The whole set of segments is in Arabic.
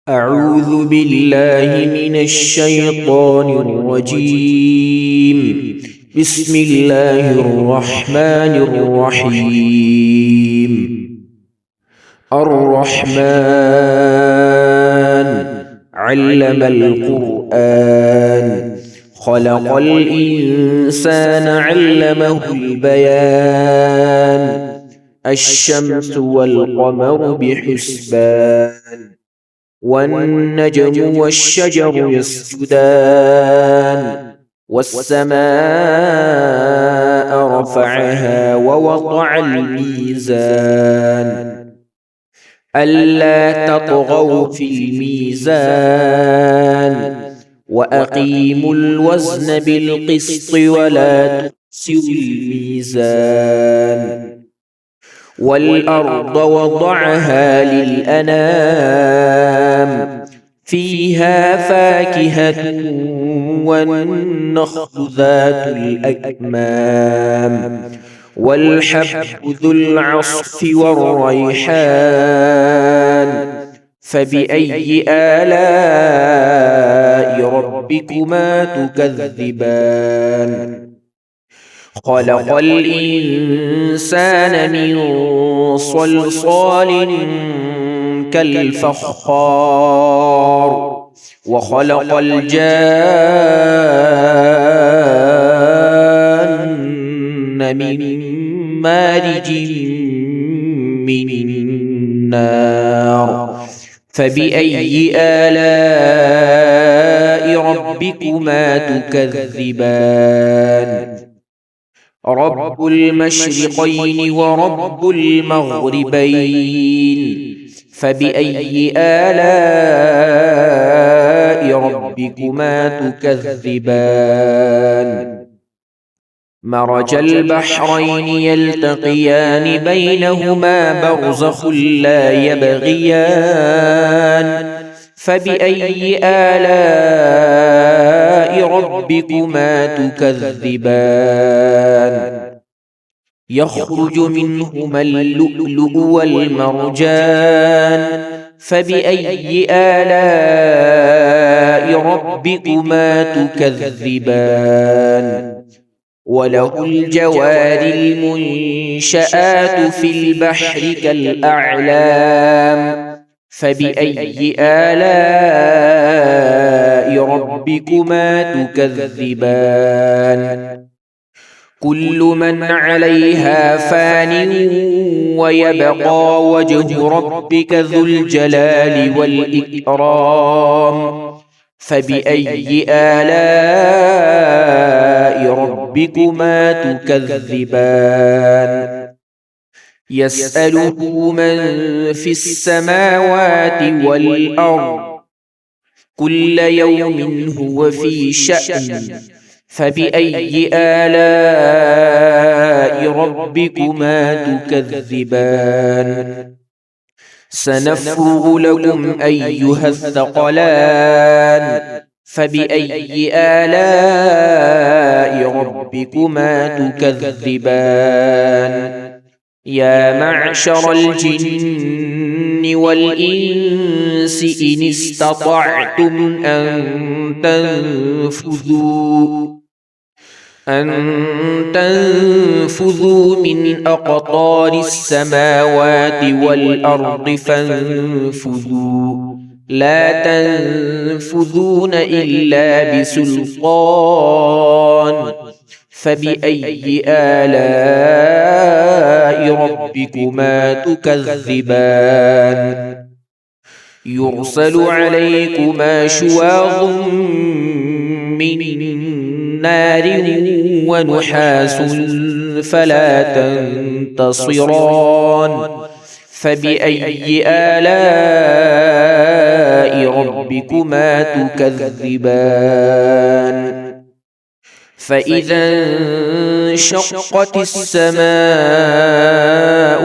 أعوذ بالله من الشيطان الرجيم. بسم الله الرحمن الرحيم. الرحمن علم القرآن خلق الإنسان علمه البيان الشمس والقمر بحسبان والنجم والشجر يسجدان والسماء رفعها ووضع الميزان ألا تطغوا في الميزان وأقيموا الوزن بالقسط ولا تخسروا الميزان والأرض وضعها للأنام فيها فاكهة والنخل ذات الأكمام والحب ذو العصف والريحان فبأي آلاء ربكما تكذبان خلق الإنسان من صلصال كالفخار وخلق الجان من مارج من النار فبأي آلاء ربكما تكذبان رب المشرقين ورب المغربين فبأي آلاء ربكما تكذبان مرج البحرين يلتقيان بينهما برزخ لا يبغيان فبأي آلاء ربكما تكذبان يخرج منهما اللؤلؤ والمرجان فبأي آلاء ربكما تكذبان وله الجوار المنشآت في البحر كالأعلام فبأي آلاء ربكما تكذبان كل من عليها فان ويبقى وجه ربك ذو الجلال والإكرام فبأي آلاء ربكما تكذبان يسأله من في السماوات والأرض كل يوم هو في شأن فبأي آلاء ربكما تكذبان سنفرغ لكم أيها الثقلان فبأي آلاء ربكما تكذبان يا معشر الجن والإنس إن استطعتم أن تنفذوا من أقطار السماوات والأرض فانفذوا لا تنفذون إلا بسلطان فبأي آلاء ربكما تكذبان يرسل عليكما شواظ من نار ونحاس فلا تنتصران فبأي آلاء ربكما تكذبان فإذا انشقت السماء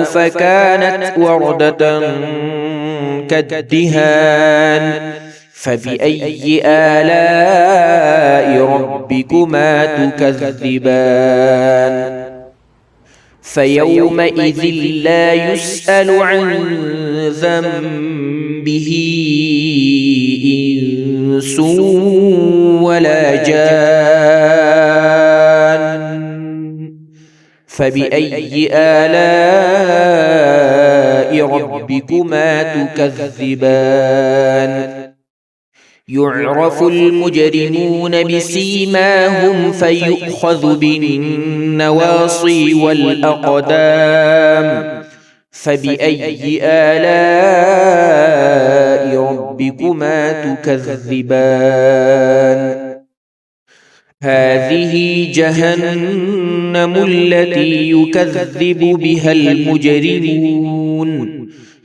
فكانت وردة كالدهان فبأي آلاء ربكما تكذبان فيومئذ لا يسأل عن ذنبه إنس ولا جان فبأي آلاء ربكما تكذبان يعرف المجرمون بسيماهم فيؤخذ بالنواصي والأقدام فبأي آلاء ربكما تكذبان هذه جهنم التي يكذب بها المجرمون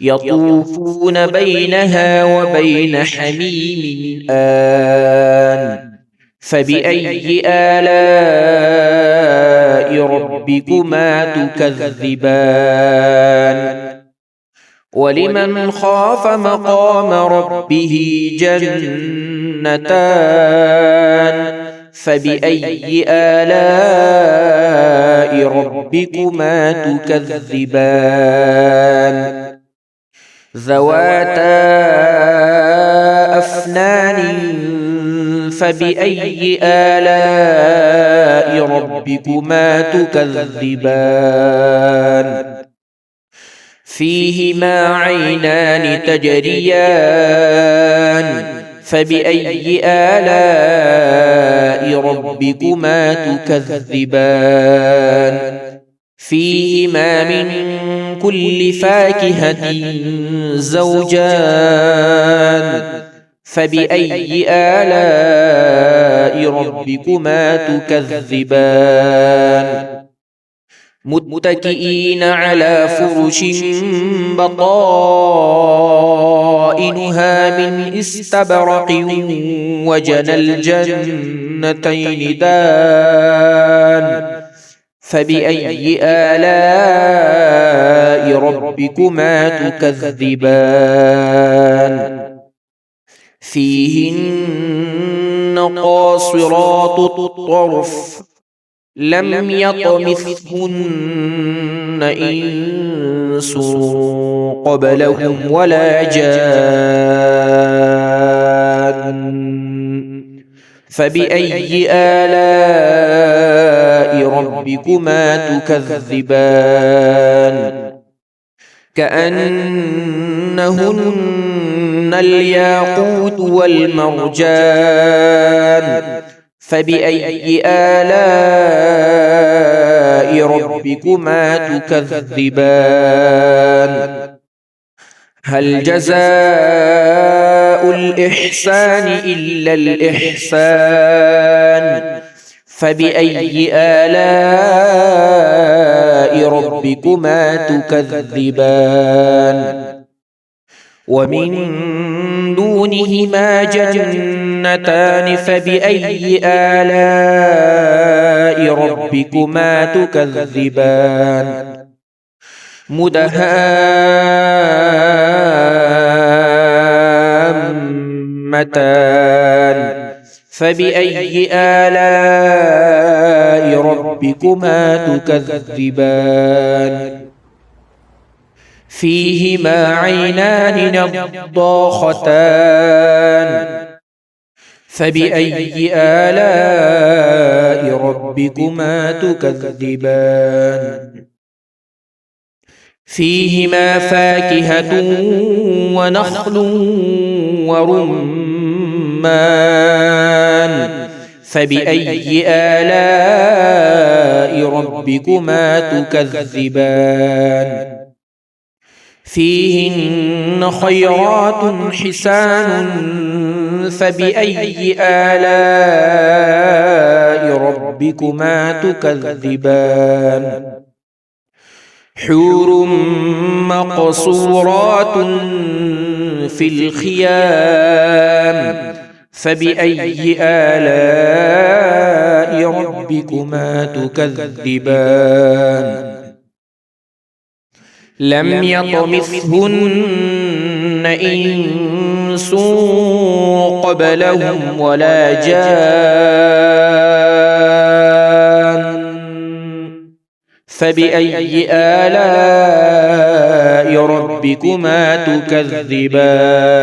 يطوفون بينها وبين حميم آن فبأي آلاء ربكما تكذبان ولمن خاف مقام ربه جنتان فبأي آلاء ربكما تكذبان ذواتا أفنان فبأي آلاء ربكما تكذبان فيهما عينان تجريان فبأي آلاء ربكما تكذبان فيهما من كل فاكهة زوجان فبأي آلاء ربكما تكذبان متكئين على فرش بطائنها من استبرق وجنى الجنتين دان فبأي آلاء ربكما تكذبان فيهن قاصرات الطرف لم يطمثهن إنس قبلهم ولا جان فبأي آلاء ربكما تكذبان كأنهن الياقوت والمرجان فبأي آلاء ربكما تكذبان هل جزاء الإحسان إلا الإحسان فبأي آلاء ربكما تكذبان ومن دونهما جنتان فبأي آلاء ربكما تكذبان مدهامتان فبأي آلاء ربكما تكذبان فيهما عينان نضاختان فبأي آلاء ربكما تكذبان فيهما فاكهة ونخل ورمان فبأي آلاء ربكما تكذبان فيهن خيرات حسان فبأي آلاء ربكما تكذبان حور مقصورات في الخيام فبأي آلاء ربكما تكذبان لم يطمثهن إنس قبلهم ولا جان فبأي آلاء ربكما تكذبان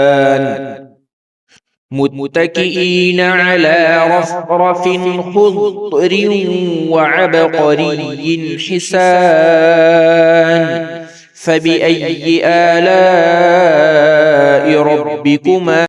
متكئين على رفرف خضر وعبقري حسان فبأي آلاء ربكما